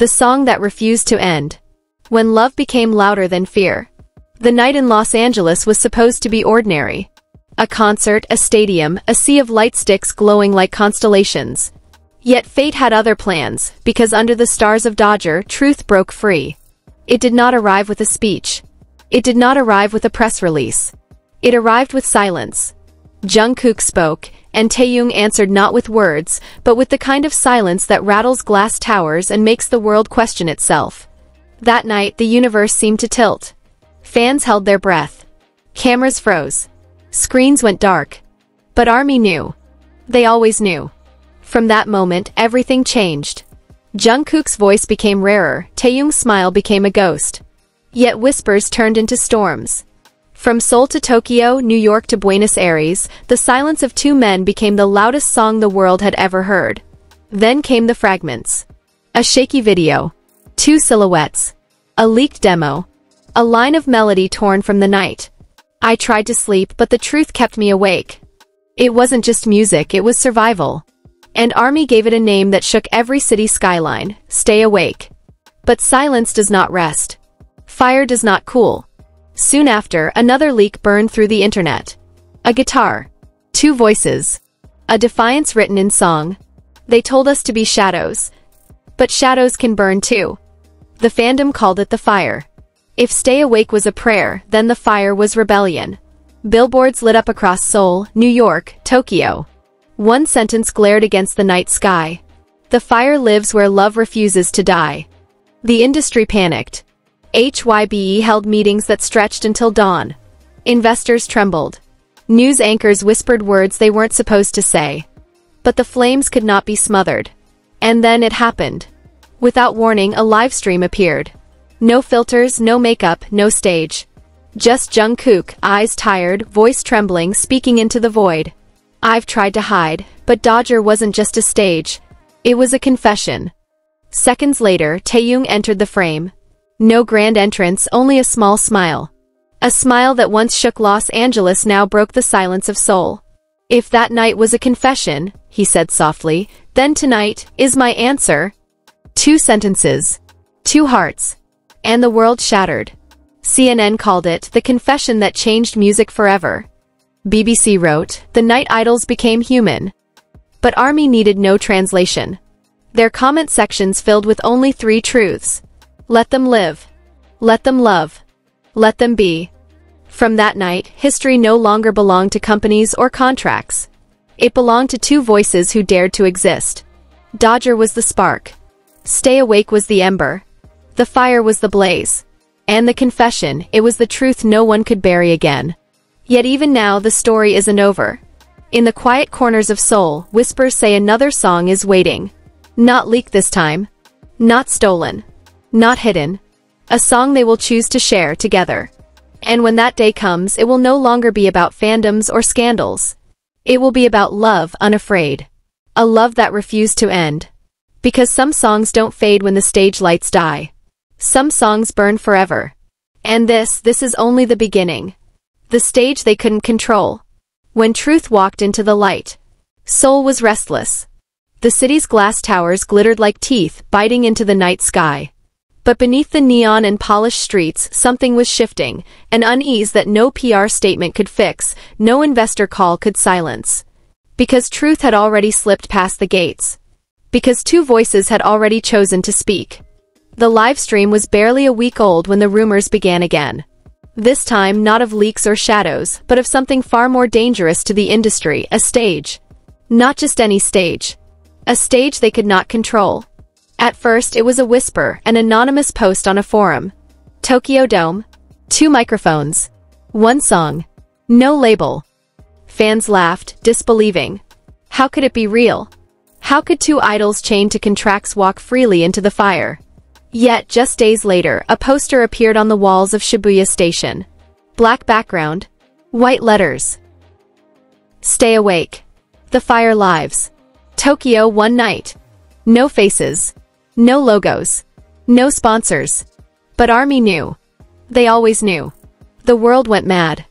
The song that refused to end. When love became louder than fear. The night in Los Angeles was supposed to be ordinary. A concert, a stadium, a sea of light sticks glowing like constellations. Yet fate had other plans, because under the stars of Dodger, truth broke free. It did not arrive with a speech. It did not arrive with a press release. It arrived with silence. Jungkook spoke, and Taehyung answered not with words, but with the kind of silence that rattles glass towers and makes the world question itself. That night, the universe seemed to tilt. Fans held their breath. Cameras froze. Screens went dark. But ARMY knew. They always knew. From that moment, everything changed. Jungkook's voice became rarer, Taehyung's smile became a ghost. Yet whispers turned into storms. From Seoul to Tokyo, New York to Buenos Aires, the silence of two men became the loudest song the world had ever heard. Then came the fragments. A shaky video. Two silhouettes. A leaked demo. A line of melody torn from the night. I tried to sleep, but the truth kept me awake. It wasn't just music, it was survival. And ARMY gave it a name that shook every city skyline: Stay Awake. But silence does not rest. Fire does not cool. Soon after, another leak burned through the internet. A guitar. Two voices. A defiance written in song. They told us to be shadows. But shadows can burn too. The fandom called it the fire. If Stay Awake was a prayer, then the fire was rebellion. Billboards lit up across Seoul, New York, Tokyo. One sentence glared against the night sky. The fire lives where love refuses to die. The industry panicked. HYBE held meetings that stretched until dawn. Investors trembled. News anchors whispered words they weren't supposed to say. But the flames could not be smothered. And then it happened. Without warning, a livestream appeared. No filters, no makeup, no stage. Just Jungkook, eyes tired, voice trembling, speaking into the void. I've tried to hide, but Dodger wasn't just a stage. It was a confession. Seconds later, Taehyung entered the frame. No grand entrance, only a small smile. A smile that once shook Los Angeles now broke the silence of Seoul. If that night was a confession, he said softly, then tonight is my answer. 2 sentences. 2 hearts. And the world shattered. CNN called it the confession that changed music forever. BBC wrote, the night idols became human. But ARMY needed no translation. Their comment sections filled with only 3 truths. Let them live. Let them love. Let them be. From that night, history no longer belonged to companies or contracts. It belonged to 2 voices who dared to exist. Dodger was the spark. Stay Awake was the ember. The fire was the blaze. And the confession, it was the truth no one could bury again. Yet even now the story isn't over. In the quiet corners of Seoul, whispers say another song is waiting. Not leaked this time. Not stolen. Not hidden. A song they will choose to share together. And when that day comes, it will no longer be about fandoms or scandals. It will be about love unafraid. A love that refused to end. Because some songs don't fade when the stage lights die. Some songs burn forever. And this is only the beginning. The stage they couldn't control. When truth walked into the light, Seoul was restless. The city's glass towers glittered like teeth, biting into the night sky. But beneath the neon and polished streets, something was shifting, an unease that no PR statement could fix, no investor call could silence. Because truth had already slipped past the gates. Because 2 voices had already chosen to speak. The livestream was barely a week old when the rumors began again. This time not of leaks or shadows, but of something far more dangerous to the industry, a stage. Not just any stage. A stage they could not control. At first it was a whisper, an anonymous post on a forum. Tokyo Dome. 2 microphones. 1 song. No label. Fans laughed, disbelieving. How could it be real? How could 2 idols chained to contracts walk freely into the fire? Yet, just days later, a poster appeared on the walls of Shibuya Station. Black background. White letters. Stay Awake. The Fire Lives. Tokyo one night. No faces. No logos. No sponsors. But ARMY knew. They always knew. The world went mad.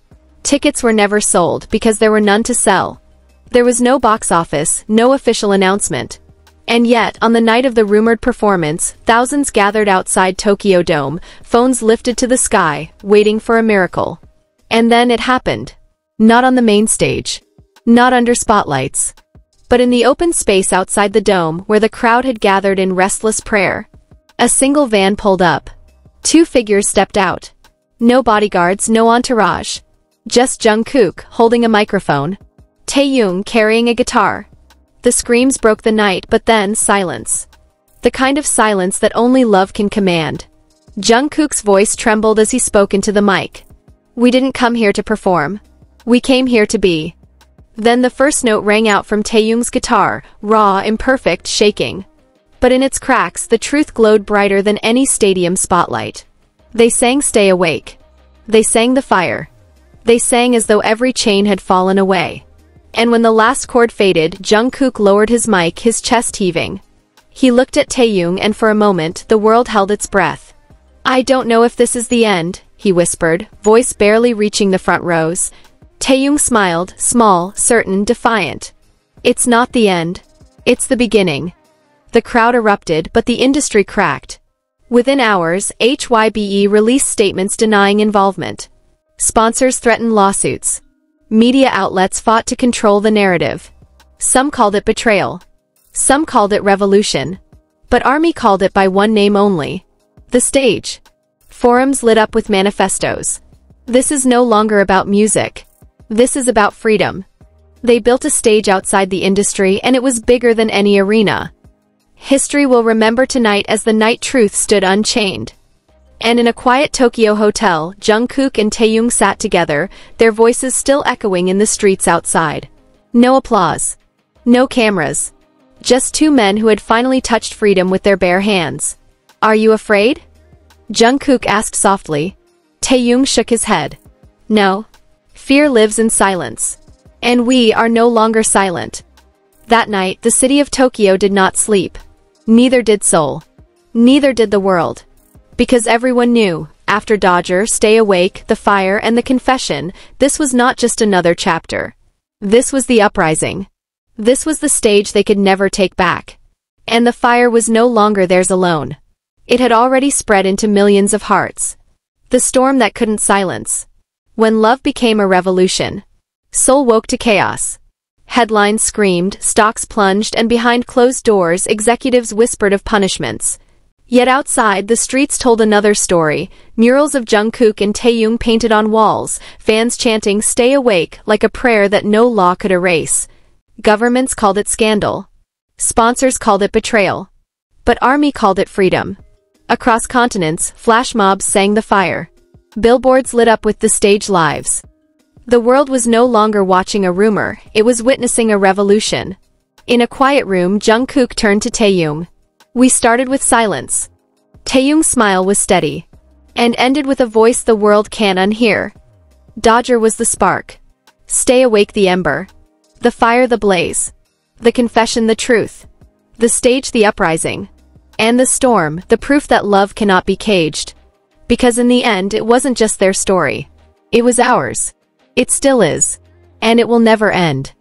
Tickets were never sold because there were none to sell. There was no box office, no official announcement. And yet, on the night of the rumored performance, thousands gathered outside Tokyo Dome, phones lifted to the sky, waiting for a miracle. And then it happened. Not on the main stage. Not under spotlights. But in the open space outside the dome where the crowd had gathered in restless prayer. A single van pulled up. 2 figures stepped out. No bodyguards, no entourage. Just Jungkook, holding a microphone. Taehyung carrying a guitar. The screams broke the night, but then silence. The kind of silence that only love can command. Jungkook's voice trembled as he spoke into the mic. "We didn't come here to perform. We came here to be." Then the first note rang out from Taehyung's guitar, raw, imperfect, shaking. But in its cracks, the truth glowed brighter than any stadium spotlight. They sang "Stay Awake." They sang "The Fire." They sang as though every chain had fallen away. And when the last chord faded, Jungkook lowered his mic, his chest heaving. He looked at Taehyung, and for a moment, the world held its breath. "I don't know if this is the end," he whispered, voice barely reaching the front rows. Taehyung smiled, small, certain, defiant. "It's not the end. It's the beginning." The crowd erupted, but the industry cracked. Within hours, HYBE released statements denying involvement. Sponsors threatened lawsuits. Media outlets fought to control the narrative. Some called it betrayal. Some called it revolution. But ARMY called it by one name only. The stage. Forums lit up with manifestos. This is no longer about music. This is about freedom. They built a stage outside the industry, and it was bigger than any arena. History will remember tonight as the night truth stood unchained. And in a quiet Tokyo hotel, Jungkook and Taehyung sat together, their voices still echoing in the streets outside. No applause. No cameras. Just 2 men who had finally touched freedom with their bare hands. "Are you afraid?" Jungkook asked softly. Taehyung shook his head. "No. Fear lives in silence. And we are no longer silent." That night, the city of Tokyo did not sleep. Neither did Seoul. Neither did the world. Because everyone knew, after Dodger, Stay Awake, The Fire, and The Confession, this was not just another chapter. This was the uprising. This was the stage they could never take back. And the fire was no longer theirs alone. It had already spread into millions of hearts. The storm that couldn't silence. When love became a revolution. Seoul woke to chaos. Headlines screamed, stocks plunged, and behind closed doors, executives whispered of punishments. Yet outside, the streets told another story. Murals of Jungkook and Taehyung painted on walls, fans chanting "Stay Awake" like a prayer that no law could erase. Governments called it scandal. Sponsors called it betrayal. But ARMY called it freedom. Across continents, flash mobs sang "The Fire." Billboards lit up with the stage lives. The world was no longer watching a rumor, it was witnessing a revolution. In a quiet room, Jungkook turned to Taehyung. "We started with silence." Taehyung's smile was steady. And ended with a voice the world can't unhear. Dodger was the spark. Stay Awake the ember. The fire the blaze. The confession the truth. The stage the uprising. And the storm, the proof that love cannot be caged. Because in the end, it wasn't just their story. It was ours. It still is. And it will never end.